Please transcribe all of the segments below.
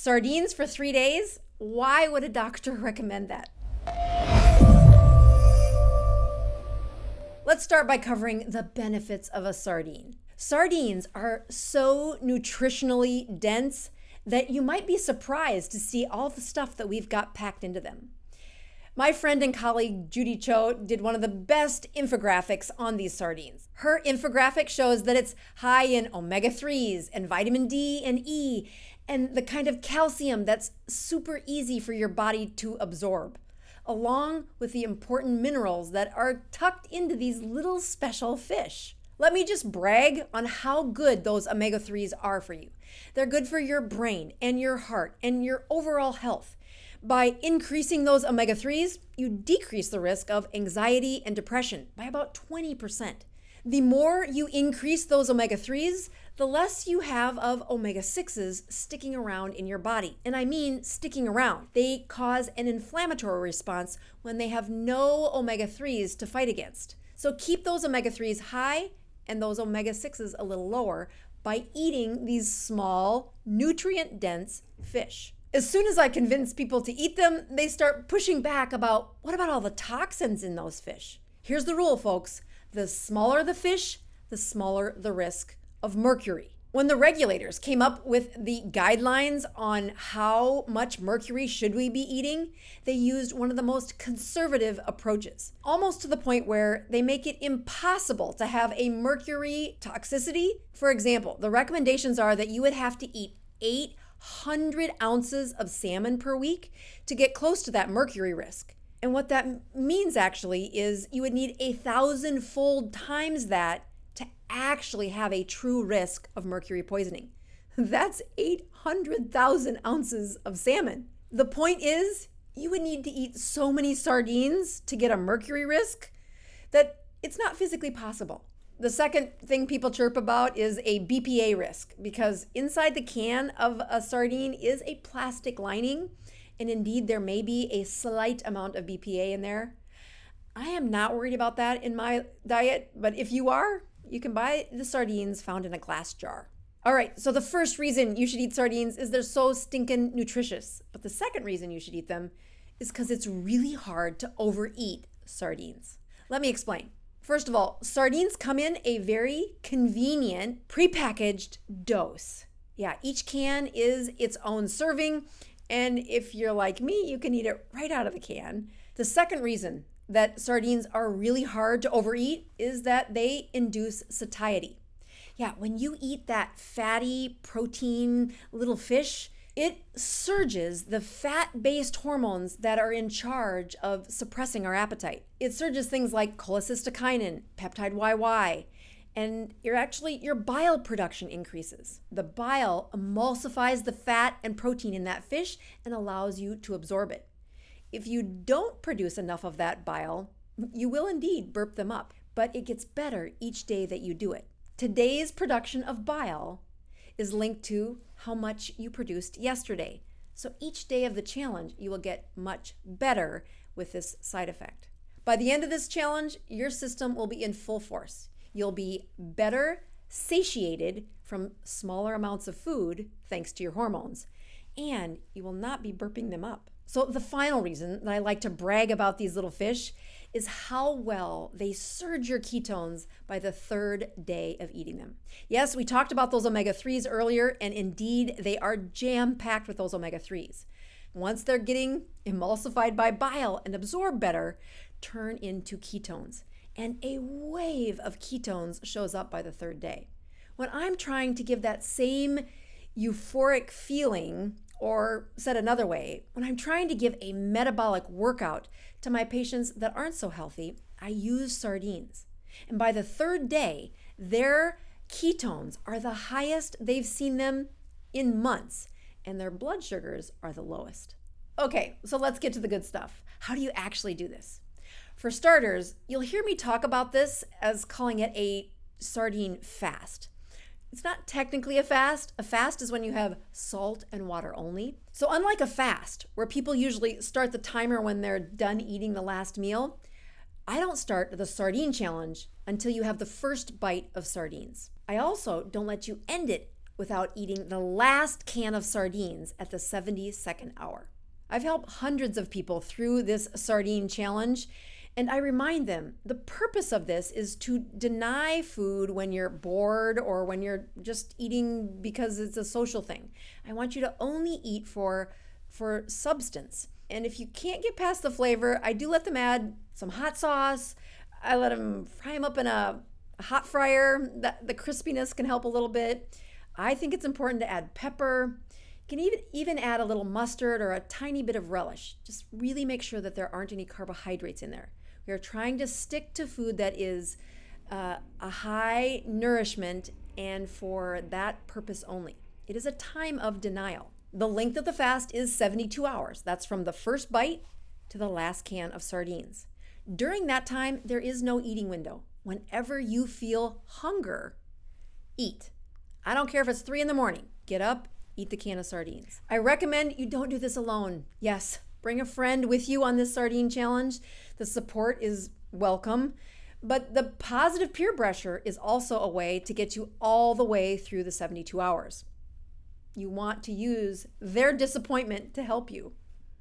Sardines for 3 days? Why would a doctor recommend that? Let's start by covering the benefits of a sardine. Sardines are so nutritionally dense that you might be surprised to see all the stuff that we've got packed into them. My friend and colleague Judy Cho did one of the best infographics on these sardines. Her infographic shows that it's high in omega-3s and vitamin D and E and the kind of calcium that's super easy for your body to absorb, along with the important minerals that are tucked into these little special fish. Let me just brag on how good those omega-3s are for you. They're good for your brain and your heart and your overall health. By increasing those omega-3s, you decrease the risk of anxiety and depression by about 20%. The more you increase those omega-3s, the less you have of omega-6s sticking around in your body. And I mean sticking around. They cause an inflammatory response when they have no omega-3s to fight against. So keep those omega-3s high and those omega-6s a little lower by eating these small, nutrient-dense fish. As soon as I convince people to eat them, they start pushing back about, what about all the toxins in those fish? Here's the rule, folks. The smaller the fish, the smaller the risk of mercury. When the regulators came up with the guidelines on how much mercury should we be eating, they used one of the most conservative approaches, almost to the point where they make it impossible to have a mercury toxicity. For example, the recommendations are that you would have to eat 800 ounces of salmon per week to get close to that mercury risk. And what that means actually is you would need 1,000-fold times that to actually have a true risk of mercury poisoning. That's 800,000 ounces of salmon. The point is, you would need to eat so many sardines to get a mercury risk that it's not physically possible. The second thing people chirp about is a BPA risk, because inside the can of a sardine is a plastic lining, and indeed there may be a slight amount of BPA in there. I am not worried about that in my diet, but if you are, you can buy the sardines found in a glass jar. All right, so the first reason you should eat sardines is they're so stinking nutritious. But the second reason you should eat them is because it's really hard to overeat sardines. Let me explain. First of all, sardines come in a very convenient prepackaged dose. Yeah, each can is its own serving, and if you're like me, you can eat it right out of the can. The second reason that sardines are really hard to overeat is that they induce satiety. Yeah, when you eat that fatty protein little fish, it surges the fat-based hormones that are in charge of suppressing our appetite. It surges things like cholecystokinin, peptide YY, and your bile production increases. The bile emulsifies the fat and protein in that fish and allows you to absorb it. If you don't produce enough of that bile, you will indeed burp them up, but it gets better each day that you do it. Today's production of bile is linked to how much you produced yesterday. So each day of the challenge, you will get much better with this side effect. By the end of this challenge, your system will be in full force. You'll be better satiated from smaller amounts of food, thanks to your hormones, and you will not be burping them up. So the final reason that I like to brag about these little fish is how well they surge your ketones by the third day of eating them. Yes, we talked about those omega-3s earlier, and indeed they are jam-packed with those omega-3s. Once they're getting emulsified by bile and absorbed better, turn into ketones. And a wave of ketones shows up by the third day. When I'm trying to give that same euphoric feeling, or said another way, when I'm trying to give a metabolic workout to my patients that aren't so healthy, I use sardines. And by the third day, their ketones are the highest they've seen them in months, and their blood sugars are the lowest. Okay, so let's get to the good stuff. How do you actually do this? For starters, you'll hear me talk about this as calling it a sardine fast. It's not technically a fast. A fast is when you have salt and water only. So unlike a fast, where people usually start the timer when they're done eating the last meal, I don't start the sardine challenge until you have the first bite of sardines. I also don't let you end it without eating the last can of sardines at the 72nd hour. I've helped hundreds of people through this sardine challenge, and I remind them the purpose of this is to deny food when you're bored or when you're just eating because it's a social thing. I want you to only eat for substance. And if you can't get past the flavor, I do let them add some hot sauce. I let them fry them up in a hot fryer. The crispiness can help a little bit. I think it's important to add pepper. You can even add a little mustard or a tiny bit of relish. Just really make sure that there aren't any carbohydrates in there. We are trying to stick to food that is a high nourishment and for that purpose only. It is a time of denial. The length of the fast is 72 hours. That's from the first bite to the last can of sardines. During that time, there is no eating window. Whenever you feel hunger, eat. I don't care if it's 3 a.m. Get up, eat the can of sardines. I recommend you don't do this alone. Yes, bring a friend with you on this sardine challenge. The support is welcome, but the positive peer pressure is also a way to get you all the way through the 72 hours. You want to use their disappointment to help you.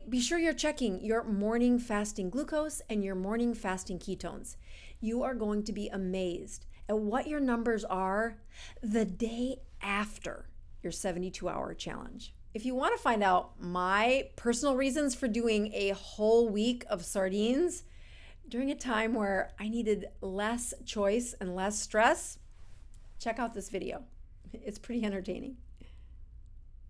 Be sure you're checking your morning fasting glucose and your morning fasting ketones. You are going to be amazed at what your numbers are the day after your 72-hour challenge. If you want to find out my personal reasons for doing a whole week of sardines during a time where I needed less choice and less stress, check out this video. It's pretty entertaining.